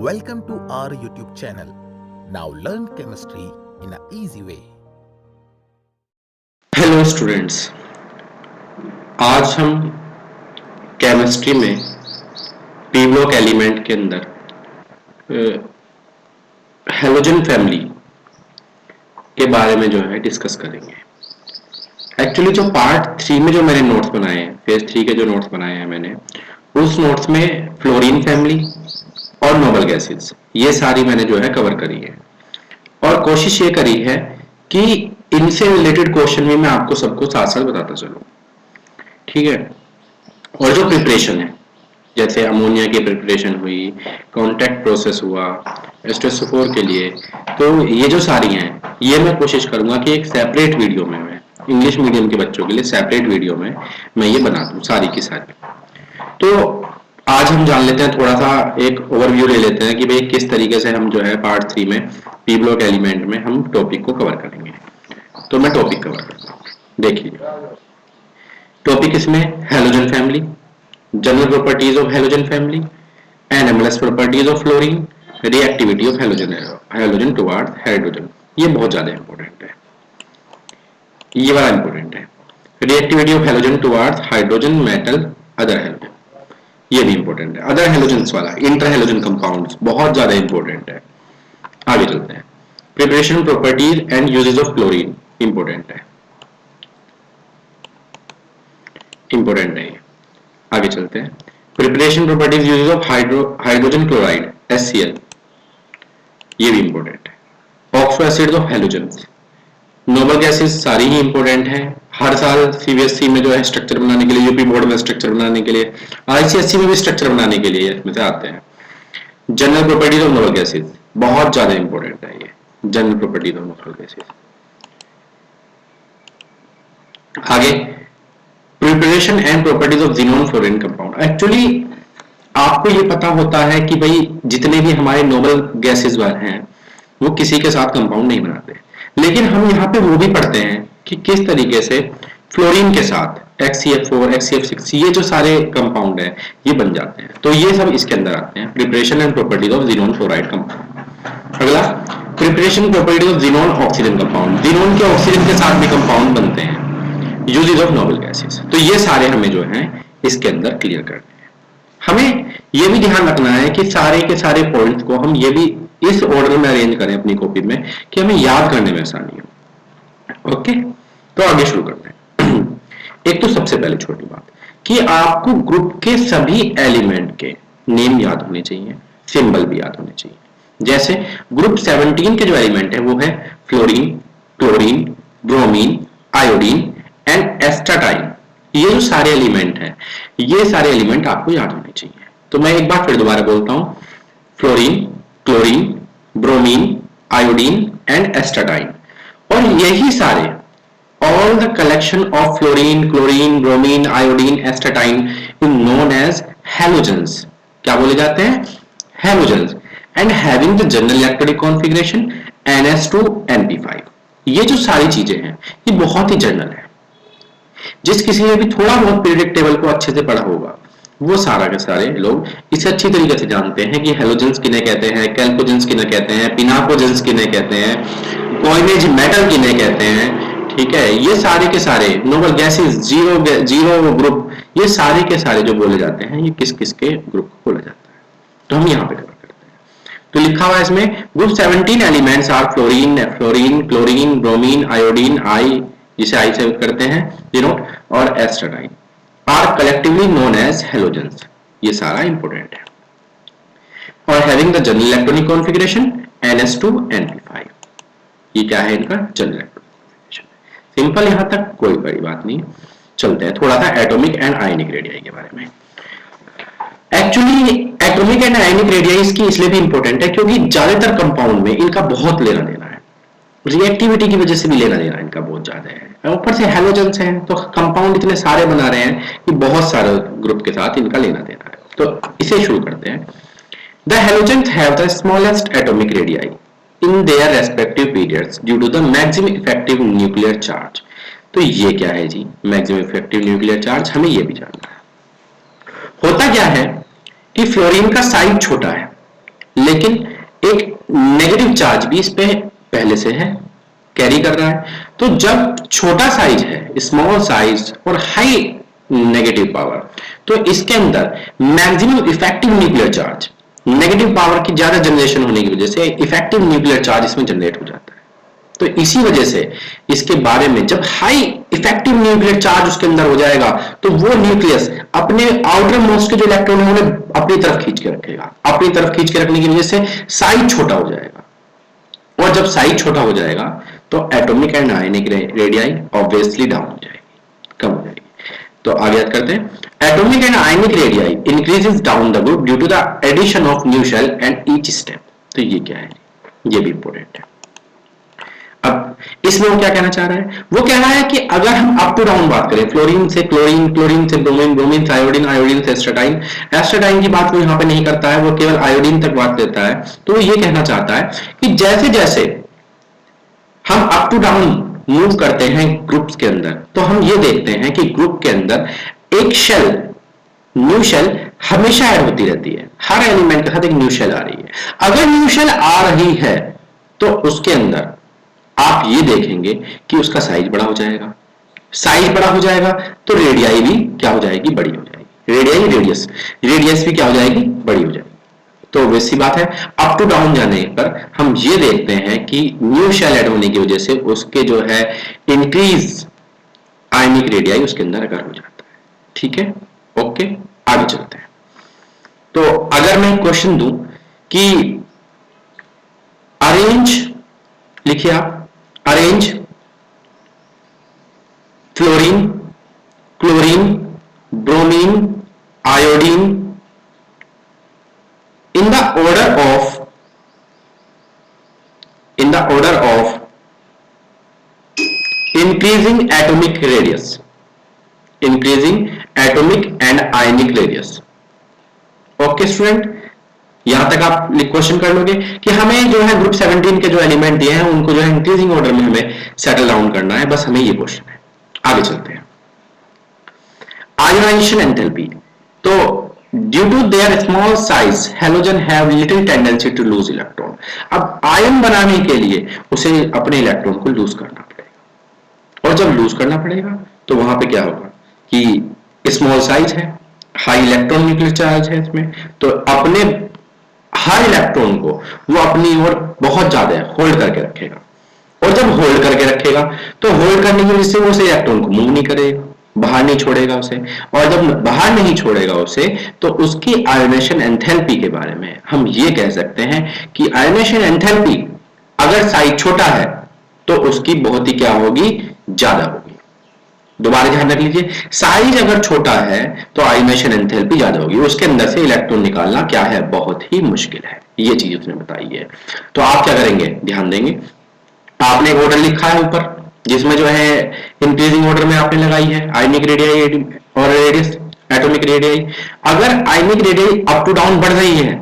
Welcome to our YouTube channel. Now learn chemistry in an easy way. Hello students, आज हम chemistry में P block element के अंदर halogen family के बारे में जो है डिस्कस करेंगे। एक्चुअली जो पार्ट 3 में जो मैंने नोट्स बनाए हैं, फेज 3 के जो नोट्स बनाए हैं मैंने, उस नोट्स में फ्लोरीन फैमिली और नोबल गैसेस ये सारी मैंने जो है कवर करी है और कोशिश ये करी है कि इनसे रिलेटेड क्वेश्चन भी मैं आपको सबको साथ साथ बताता चलूं, ठीक है। और जो प्रिपरेशन है, जैसे अमोनिया की प्रिपरेशन हुई, कॉन्टैक्ट प्रोसेस हुआ H2SO4 के लिए, तो ये जो सारी हैं ये मैं कोशिश करूंगा कि एक सेपरेट वीडियो में मैं इंग्लिश मीडियम के बच्चों के लिए सेपरेट वीडियो में मैं ये बना दूं सारी की सारी। तो आज हम जान लेते हैं, थोड़ा सा एक ओवरव्यू ले लेते हैं कि भाई किस तरीके से हम जो है पार्ट 3 में पी ब्लॉक एलिमेंट में हम टॉपिक को कवर करेंगे। तो मैं टॉपिक कवर करता हूँ, देखिए टॉपिक इसमें halogen family, general properties of halogen family, anomalous properties of fluorine, reactivity of halogen toward hydrogen. ये बहुत ज्यादा इंपॉर्टेंट है, ये वाला इंपॉर्टेंट है। Reactivity of halogen toward hydrogen metal other halogen, ये भी इंपॉर्टेंट है। अदर हेलोजन्स वाला इंटर हेलोजन कंपाउंड्स बहुत ज्यादा इंपॉर्टेंट है। आगे चलते हैं। Preparation properties and uses of chlorine important है, इंपॉर्टेंट है ये। आगे चलते हैं। Preparation properties uses of hydrogen chloride HCl, ये भी इंपॉर्टेंट है। Oxo acids of halogens, noble gases सारी ही इंपॉर्टेंट है। हर साल सीबीएसई में जो है स्ट्रक्चर बनाने के लिए, यूपी बोर्ड में स्ट्रक्चर बनाने के लिए, आईसीएसई में भी स्ट्रक्चर बनाने के लिए इसमें से आते हैं। General properties of noble gases बहुत ज्यादा इंपॉर्टेंट है ये, general properties of noble gases. आगे preparation and properties of xenon fluorine compound. Actually आपको ये पता होता है कि भाई जितने भी हमारे नोबल गैसेस वाले हैं वो किसी के साथ कंपाउंड नहीं बनाते, लेकिन हम यहाँ पे वो भी पढ़ते हैं कि किस तरीके से फ्लोरीन के साथ HCF4, HCF6 ये जो सारे कंपाउंड है ये बन जाते हैं। तो ये सब इसके अंदर आते हैं, preparation and properties of xenon fluoride compound. अगला preparation properties of xenon oxygen compound, xenon के ऑक्सीजन के साथ भी कंपाउंड बनते हैं। यूजेस ऑफ नोबल गैसेस, तो ये सारे हमें जो है इसके अंदर क्लियर करने हैं। हमें ये भी ध्यान रखना है कि सारे के सारे पॉइंट्स को हम ये भी इस ऑर्डर में अरेंज करें अपनी कॉपी में कि हमें याद करने में आसानी हो। ओके, तो आगे शुरू करते हैं। एक तो सबसे पहले छोटी बात कि आपको ग्रुप के सभी एलिमेंट के नेम याद होने चाहिए, सिंबल भी याद होने चाहिए। जैसे ग्रुप 17 के जो एलिमेंट है वो है fluorine, chlorine, bromine, iodine and एस्टाटाइन। ये जो सारे एलिमेंट हैं ये सारे एलिमेंट आपको याद होने चाहिए। तो मैं एक बार फिर दोबारा बोलता हूं, fluorine, chlorine, bromine, iodine and एस्टाटाइन। और यही सारे all the collection of fluorine, chlorine, bromine, iodine, astatine is known as halogens. क्या बोले जाते हैं? Halogens. And having the general electronic configuration NS2NP5. ये जो सारी चीजें हैं ये बहुत ही जनरल है। जिस किसी ने भी थोड़ा बहुत पीरियडिक टेबल को अच्छे से पढ़ा होगा वो सारा के सारे लोग इसे अच्छी तरीके से जानते हैं कि हेलोजेंस किन्हें कहते हैं, कैल्कोजेंस किन्हें कहते हैं, पिनाकोजेंस किन्हें कहते हैं, कॉइनेज मेटल किन्हें कहते हैं, ठीक है। ये सारे के सारे नोबल गैसेस, जीरो ग्रुप, ये सारे के सारे जो बोले जाते हैं ये किस किस के ग्रुप को बोला जाता है, तो हम यहाँ पे कवर करते हैं। तो लिखा हुआ है इसमें group 17 elements are fluorine, chlorine, bromine, iodine, I जिसे आई से करते हैं जीनोट, और astatine are collectively known as halogens. ये सारा इंपोर्टेंट है। और having the general electronic configuration NS2NP5, ये क्या है इनका जनरल इलेक्ट्रॉनिक कॉन्फ़िगरेशन। सिंपल, यहां तक कोई बड़ी बात नहीं। चलते हैं थोड़ा सा एटॉमिक एंड आयनिक रेडियाई के बारे में। Actually atomic and ionic radii इसकी इसलिए भी इंपॉर्टेंट है क्योंकि ज्यादातर कंपाउंड में इनका बहुत लेना देना है, रिएक्टिविटी की वजह से भी लेना देना इनका बहुत ज्यादा है। ऊपर से हेलोजेंस हैं तो कंपाउंड इतने सारे बना रहे हैं कि बहुत सारे ग्रुप के साथ इनका लेना देना है। तो इसे शुरू करते हैं। The halogens have the smallest atomic radii in their respective periods due to the maximum effective nuclear charge. तो ये क्या है जी, मैक्सिमम इफेक्टिव न्यूक्लियर चार्ज, हमें ये भी जानना है। होता क्या है कि फ्लोरीन का साइज छोटा है लेकिन एक नेगेटिव चार्ज भी इस पे पहले से है, कैरी कर रहा है। तो जब छोटा साइज है, स्मॉल साइज और हाई नेगेटिव पावर, तो इसके अंदर maximum effective nuclear charge, negative power की ज्यादा जनरेशन होने की वजह से इफेक्टिव न्यूक्लियर चार्ज इसमें जनरेट हो जाता है। तो इसी वजह से इसके बारे में जब हाई इफेक्टिव न्यूक्लियर चार्ज उसके अंदर हो जाएगा, तो वो न्यूक्लियस अपने आउटर मोस्ट के जो इलेक्ट्रॉन है उन्हें अपनी तरफ खींच के रखेगा। अपनी तरफ खींच के रखने की वजह से साइज छोटा हो जाएगा, और जब साइज छोटा हो जाएगा तो atomic and ionic radii obviously down हो जाएगी, कम हो जाएगी। तो आगे याद करते हैं, atomic and ionic radii increases down the group due to the addition of new shell and each step. तो ये क्या है, ये भी इंपॉर्टेंट है। अब इसमें वो क्या कहना चाह रहा है, वो कह रहा है कि अगर हम अप टू डाउन बात करें, फ्लोरीन से क्लोरीन, क्लोरीन से ब्रोमीन, ब्रोमीन से आयोडीन, आयोडीन से एस्टाटाइन, एस्टाटाइन की बात वो यहां पे नहीं करता है, वो केवल आयोडीन तक बात लेता है। तो वो ये कहना चाहता है कि जैसे जैसे हम अप टू डाउन मूव करते हैं ग्रुप्स के अंदर, तो हम ये देखते हैं कि ग्रुप के अंदर एक शेल, न्यू शेल हमेशा ऐड होती रहती है, हर एलिमेंट के साथ एक न्यू शेल आ रही है। अगर न्यू शेल आ रही है तो उसके अंदर आप ये देखेंगे कि उसका साइज बड़ा हो जाएगा। साइज बड़ा हो जाएगा तो रेडियाई भी क्या हो जाएगी, बड़ी हो जाएगी। रेडियाई, रेडियस, रेडियस भी क्या हो जाएगी, बड़ी हो जाएगी। तो वैसी बात है, अप टू डाउन जाने पर हम ये देखते हैं कि न्यू शेल ऐड होने की वजह से उसके जो है इंक्रीज आयनिक रेडियाई उसके अंदर अगर हो जाता है। ठीक है, ओके, आगे चलते हैं। तो अगर मैं क्वेश्चन दूं कि अरेंज, लिखिए आप, arrange fluorine, chlorine, bromine, iodine in the order of increasing atomic radius, increasing atomic and ionic radius। Okay student, यहां तक आप क्वेश्चन कर लोगे कि हमें जो है ग्रुप 17 के जो एलिमेंट दिए हैं उनको जो है इंक्रीजिंग ऑर्डर में हमें सेटल डाउन करना है, बस हमें ये क्वेश्चन है। आगे चलते हैं, आयोनाइजेशन एंथैल्पी। तो due to their small size halogen have little tendency to lose electron. अब आयन बनाने के लिए उसे अपने इलेक्ट्रॉन को लूज करना पड़ेगा, और जब लूज करना पड़ेगा तो वहां पे क्या होगा कि स्मॉल साइज है, हाई इलेक्ट्रॉन न्यूक्लियर चार्ज है इसमें, तो अपने हर इलेक्ट्रॉन को वो अपनी ओर बहुत ज्यादा होल्ड करके रखेगा, और जब होल्ड करके रखेगा तो होल्ड करने की वजह से वो उस इलेक्ट्रॉन को मूव नहीं करेगा, बाहर नहीं छोड़ेगा उसे, और जब बाहर नहीं छोड़ेगा उसे तो उसकी आयोनेशन एंथैल्पी के बारे में हम ये कह सकते हैं कि आयोनेशन एंथैल्पी अगर साइज छोटा है तो उसकी बहुत ही क्या होगी, ज्यादा होगी। दोबारा ध्यान रख लीजिए, साइज अगर छोटा है तो आयोनेशन एंथैल्पी ज्यादा होगी, उसके अंदर से इलेक्ट्रॉन निकालना क्या है, बहुत ही मुश्किल है। ये चीज उसने बताई है। तो आप क्या करेंगे, ध्यान देंगे, आपने एक ऑर्डर लिखा है ऊपर जिसमें जो है इंक्रीजिंग ऑर्डर में आपने लगाई है आयनिक रेडियाई और रेडियस, एटॉमिक रेडियाई। अगर ionic radii up to down बढ़ रही है,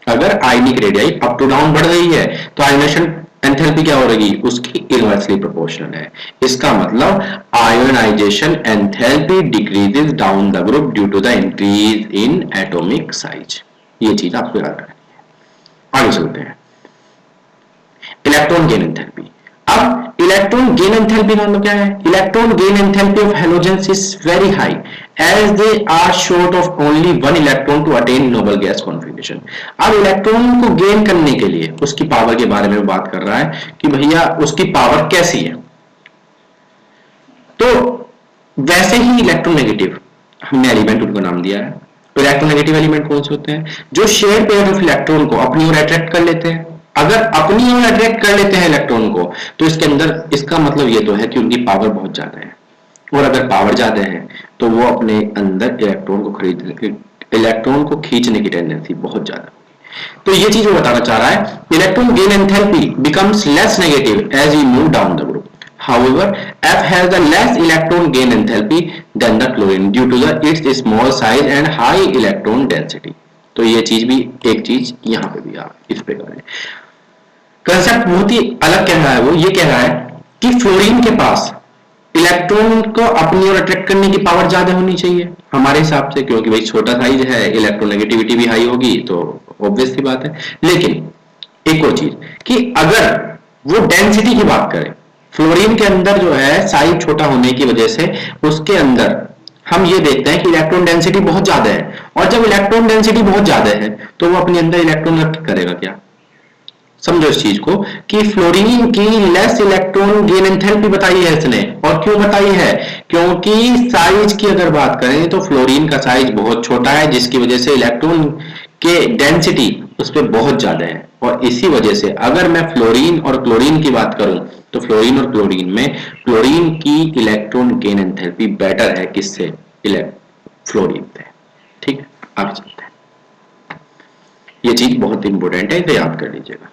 अगर ionic radii up to down बढ़ रही है तो आयोनेशन एंथैल्पी क्या हो रही, उसकी इनवर्सली प्रोपोर्शनल है। इसका मतलब ionization enthalpy decreases down the group due to the increase in atomic size. ये चीज आपको याद रखनी है। आगे चलते हैं, इलेक्ट्रॉन गेन एंथैल्पी। अब इलेक्ट्रॉन गेन एंथैल्पी का मतलब क्या है, electron gain enthalpy of halogens is very high as they are short of only one electron to attain noble gas configuration. अब इलेक्ट्रॉन को गेन करने के लिए उसकी पावर के बारे में बात कर रहा है कि भैया उसकी पावर कैसी है। तो वैसे ही इलेक्ट्रोनेगेटिव हमने एलिमेंट उनको नाम दिया है। तो इलेक्ट्रोनेगेटिव एलिमेंट कौन से होते हैं, जो शेयर पेयर ऑफ इलेक्ट्रॉन को अपनी ओर अट्रैक्ट कर लेते हैं। अगर अपनी ओर अट्रैक्ट कर लेते हैं इलेक्ट्रॉन को तो इसके अंदर इसका मतलब ये तो है कि उनकी पावर बहुत ज्यादा है, और अगर पावर ज्यादा है तो वो अपने अंदर इलेक्ट्रॉन को खींचने की टेंडेंसी बहुत ज्यादा होगी। तो ये चीज वो बताना चाह रहा है, electron gain enthalpy becomes less negative as we move down the group. However, F has a less electron gain enthalpy than the chlorine due to its small size and high electron density। तो ये चीज भी एक चीज यहां पे भी आप इस पे करें। कंसेप्ट बहुत ही अलग कह रहा है, वो ये कह रहा है कि फ्लोरीन के पास इलेक्ट्रॉन को अपनी ओर अट्रैक्ट करने की पावर ज्यादा होनी चाहिए हमारे हिसाब से, क्योंकि भाई छोटा साइज है, इलेक्ट्रोनेगेटिविटी भी हाई होगी तो ऑब्वियस सी बात है। लेकिन एक और चीज कि अगर वो डेंसिटी की बात करें, फ्लोरीन के अंदर जो है साइज छोटा होने की वजह से उसके अंदर हम ये देखते हैं कि इलेक्ट्रॉन डेंसिटी बहुत ज्यादा है, और जब इलेक्ट्रॉन डेंसिटी बहुत ज्यादा है तो वो अपने अंदर इलेक्ट्रॉन रख करेगा क्या? समझो इस चीज को कि फ्लोरीन की लेस इलेक्ट्रॉन गेन एंथैल्पी बताई है इसने, और क्यों बताई है? क्योंकि साइज की अगर बात करें तो फ्लोरीन का साइज बहुत छोटा है, जिसकी वजह से इलेक्ट्रॉन के डेंसिटी उस पर बहुत ज्यादा है। और इसी वजह से अगर मैं फ्लोरीन और क्लोरीन की बात करूं तो फ्लोरीन और क्लोरीन में क्लोरीन की इलेक्ट्रॉन गेन एंथैल्पी बेटर है किससे? फ्लोरीन से। ठीक है, आगे चलते हैं। ये चीज बहुत इंपॉर्टेंट है, इसे याद कर लीजिएगा।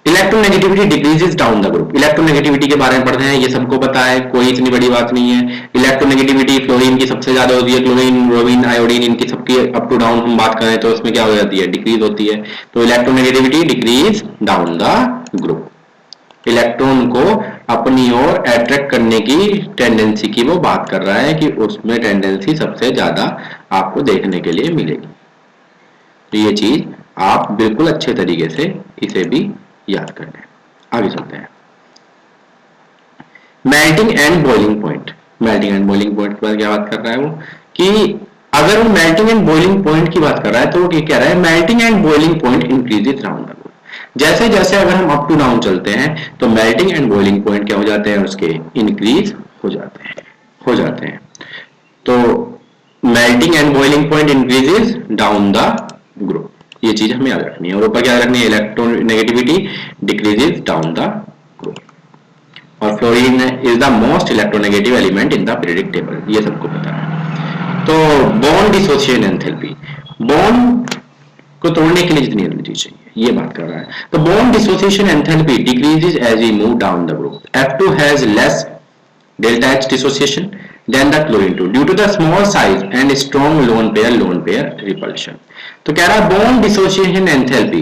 Electronegativity decreases down the group. Electronegativity के बारे में पढ़ते हैं, ये सबको पता है, कोई इतनी बड़ी बात नहीं है। इलेक्ट्रोनेगेटिविटी फ्लोरीन की सबसे ज्यादा होती है, क्लोरीन, ब्रोमीन, आयोडीन, इनकी सबकी अप टू डाउन हम बात करें तो उसमें क्या हो जाती है? डिक्रीज होती है। तो electronegativity decrease down the group. Electron को अपनी ओर अट्रैक्ट करने की टेंडेंसी की वो बात कर रहा है कि उसमें टेंडेंसी सबसे ज्यादा आपको देखने के लिए मिलेगी। तो ये चीज आप बिल्कुल अच्छे तरीके से इसे भी याद कर लें। आगे चलते हैं। Melting and boiling point. Melting and boiling point की क्या बात कर रहा है वो कि अगर वो मेल्टिंग एंड बॉइलिंग पॉइंट की बात कर रहा है तो वो क्या कह रहा है? Melting and boiling point increases round the group. जैसे जैसे अगर हम अप टू डाउन चलते हैं तो मेल्टिंग एंड बॉइलिंग पॉइंट क्या हो जाते हैं? उसके इंक्रीज हो जाते हैं। तो melting and boiling point increases down the group, ये चीज हमें याद रखनी है। और ऊपर क्या रखनी है? Electronegativity decreases down the group. और fluorine is the most electronegative element in the periodic table, ये सबको पता है। तो बॉन्ड डिसोसिएशन एंथैल्पी, बॉन्ड को तोड़ने के लिए जितनी एनर्जी चाहिए ये बात कर रहा है। तो bond dissociation enthalpy decreases as we move down the group. F2 has less delta H dissociation than the chlorine 2 due to the small size and strong lone pair repulsion। तो कह रहा है bond dissociation enthalpy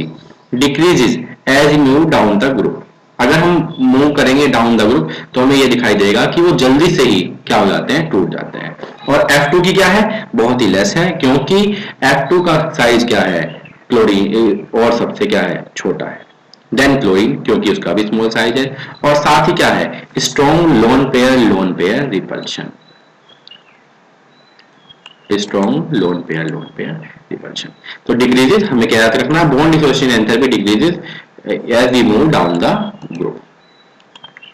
decreases as we move down the group। अगर हम move करेंगे down the group तो हमें ये दिखाई देगा कि वो जल्दी से ही क्या हो जाते हैं? टूट जाते हैं। और F2 की क्या है? बहुत ही लेस है, क्योंकि F2 का साइज क्या है? क्लोरीन और सबसे क्या है? छोटा है देन क्लोरीन, क्योंकि उसका भी स्मॉल साइज है। और साथ ही क्या है? Strong lone pair repulsion. Strong lone pair repulsion. तो डिक्रीजेस हमें क्या याद रखना? Bond dissociation enthalpy decreases as we move down the group.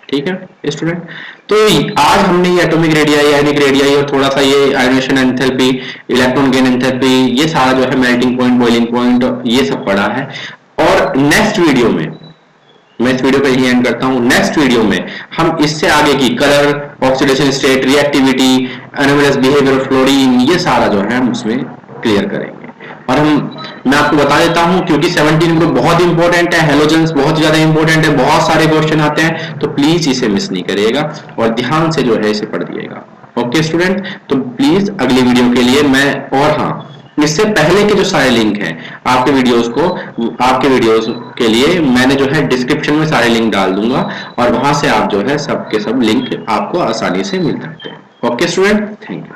ठीक है स्टूडेंट, तो आज हमने ये एटॉमिक रेडियाई, आयनिक रेडियाई और थोड़ा सा ये ionisation enthalpy, electron gain enthalpy, ये सारा जो है मेल्टिंग पॉइंट, बॉइलिंग पॉइंट, ये सब पढ़ा है। और नेक्स्ट वीडियो में मैं इस वीडियो को यही एंड करता हूं। नेक्स्ट वीडियो में हम इससे आगे की colour, oxidation state, reactivity, anomalous behaviour of fluorine, ये सारा जो है हम उसमें क्लियर करेंगे। और मैं आपको बता देता हूं क्योंकि 17 ग्रुप बहुत इंपॉर्टेंट है, हेलोजेंस बहुत ज्यादा इंपॉर्टेंट है, बहुत सारे क्वेश्चन आते हैं, तो प्लीज इसे मिस नहीं करिएगा और ध्यान से जो है इसे पढ़ दिएगा। ओके स्टूडेंट, तो प्लीज अगली वीडियो के लिए मैं, और हाँ इससे पहले के जो सारे लिंक हैं आपके वीडियोस के लिए मैंने जो है डिस्क्रिप्शन में सारे लिंक डाल दूंगा, और वहां से आप जो है सबके सब लिंक आपको आसानी से मिल सकते हैं। Okay student, thank you.